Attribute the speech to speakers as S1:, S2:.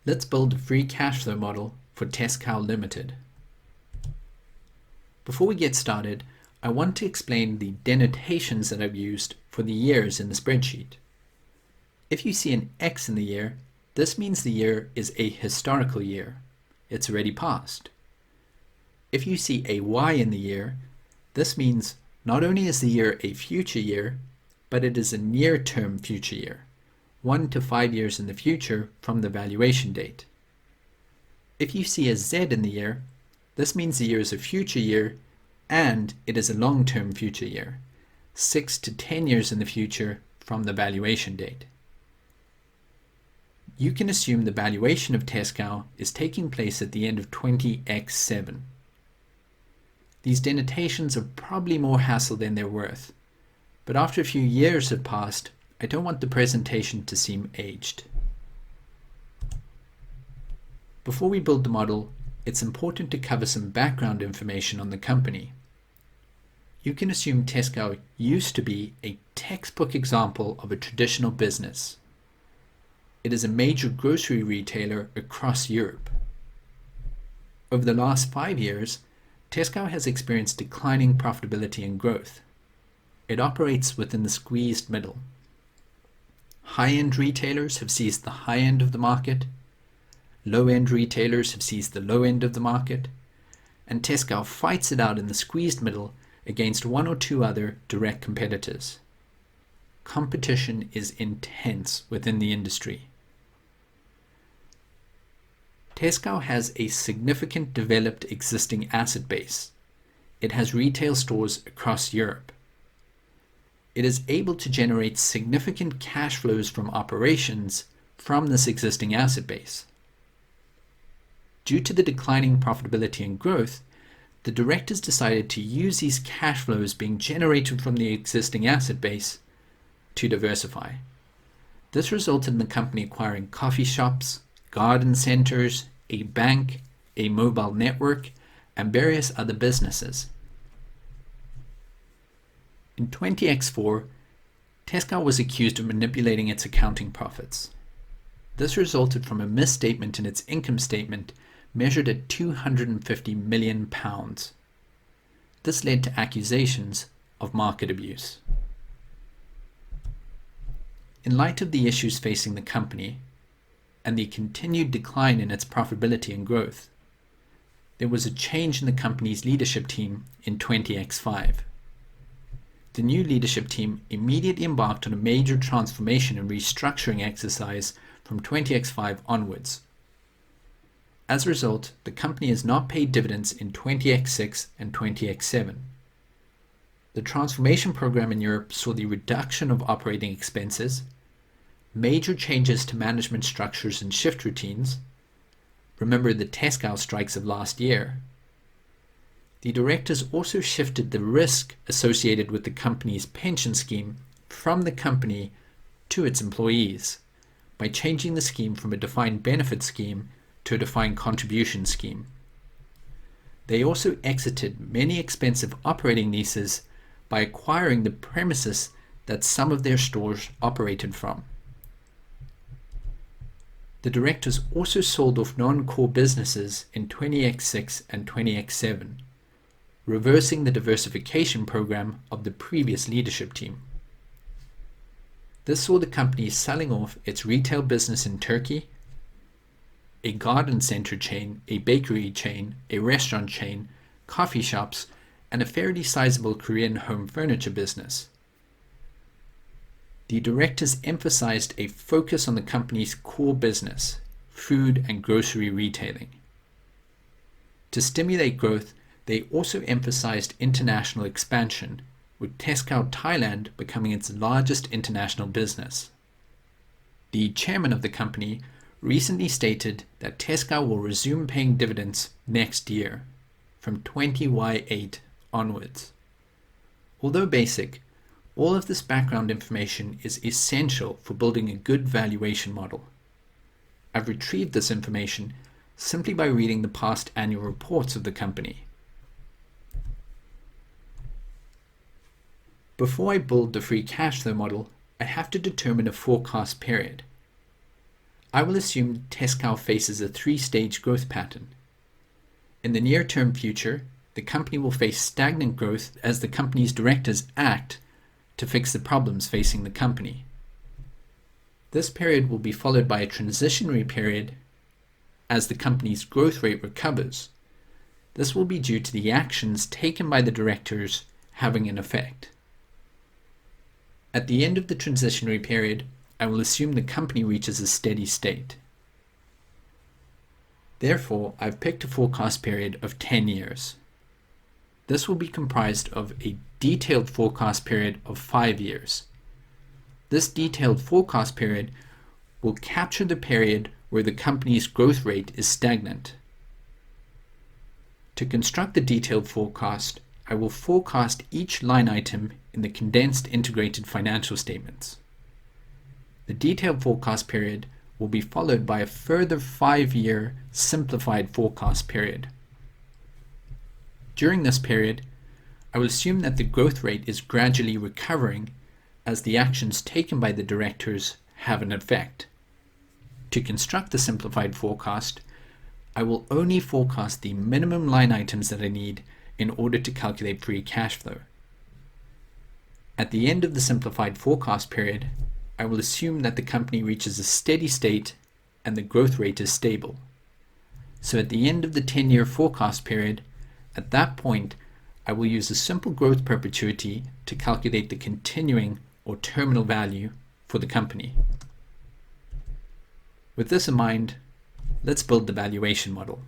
S1: Let's build a free cash flow model for Tesscow Limited. Before we get started, I want to explain the denotations that I've used for the years in the spreadsheet. If you see an X in the year, this means the year is a historical year. It's already passed. If you see a Y in the year, this means not only is the year a future year, but it is a near-term future year, 1 to 5 years in the future from the valuation date. If you see a Z in the year, this means the year is a future year and it is a long-term future year, 6 to 10 years in the future from the valuation date. You can assume the valuation of Tesscow is taking place at the end of 20x7. These denotations are probably more hassle than they're worth, but after a few years have passed, I don't want the presentation to seem aged. Before we build the model, it's important to cover some background information on the company. You can assume Tesscow used to be a textbook example of a traditional business. It is a major grocery retailer across Europe. Over the last 5 years, Tesscow has experienced declining profitability and growth. It operates within the squeezed middle. High-end retailers have seized the high end of the market, low-end retailers have seized the low end of the market, and Tesscow fights it out in the squeezed middle against 1 or 2 other direct competitors. Competition is intense within the industry. Tesscow has a significant developed existing asset base. It has retail stores across Europe. It is able to generate significant cash flows from operations from this existing asset base. Due to the declining profitability and growth, the directors decided to use these cash flows being generated from the existing asset base to diversify. This resulted in the company acquiring coffee shops, garden centers, a bank, a mobile network, and various other businesses. In 20x4, Tesscow was accused of manipulating its accounting profits. This resulted from a misstatement in its income statement measured at £250 million. This led to accusations of market abuse. In light of the issues facing the company and the continued decline in its profitability and growth, there was a change in the company's leadership team in 20x5. The new leadership team immediately embarked on a major transformation and restructuring exercise from 20x5 onwards. As a result, the company has not paid dividends in 20x6 and 20x7. The transformation program in Europe saw the reduction of operating expenses, major changes to management structures and shift routines. Remember the Tesscow strikes of last year. The directors also shifted the risk associated with the company's pension scheme from the company to its employees by changing the scheme from a defined benefit scheme to a defined contribution scheme. They also exited many expensive operating leases by acquiring the premises that some of their stores operated from. The directors also sold off non-core businesses in 20x6 and 20x7, reversing the diversification program of the previous leadership team. This saw the company selling off its retail business in Turkey, a garden center chain, a bakery chain, a restaurant chain, coffee shops, and a fairly sizable Korean home furniture business. The directors emphasized a focus on the company's core business, food and grocery retailing. To stimulate growth, they also emphasized international expansion, with Tesscow Thailand becoming its largest international business. The chairman of the company recently stated that Tesscow will resume paying dividends next year, from 20Y8 onwards. Although basic, all of this background information is essential for building a good valuation model. I've retrieved this information simply by reading the past annual reports of the company. Before I build the free cash flow model, I have to determine a forecast period. I will assume Tesscow faces a 3-stage growth pattern. In the near-term future, the company will face stagnant growth as the company's directors act to fix the problems facing the company. This period will be followed by a transitionary period as the company's growth rate recovers. This will be due to the actions taken by the directors having an effect. At the end of the transitionary period, I will assume the company reaches a steady state. Therefore, I've picked a forecast period of 10 years. This will be comprised of a detailed forecast period of 5 years. This detailed forecast period will capture the period where the company's growth rate is stagnant. To construct the detailed forecast, I will forecast each line item in the condensed integrated financial statements. The detailed forecast period will be followed by a further 5-year simplified forecast period. During this period, I will assume that the growth rate is gradually recovering as the actions taken by the directors have an effect. To construct the simplified forecast, I will only forecast the minimum line items that I need in order to calculate free cash flow. At the end of the simplified forecast period, I will assume that the company reaches a steady state and the growth rate is stable. So at the end of the 10-year forecast period, at that point, I will use a simple growth perpetuity to calculate the continuing or terminal value for the company. With this in mind, let's build the valuation model.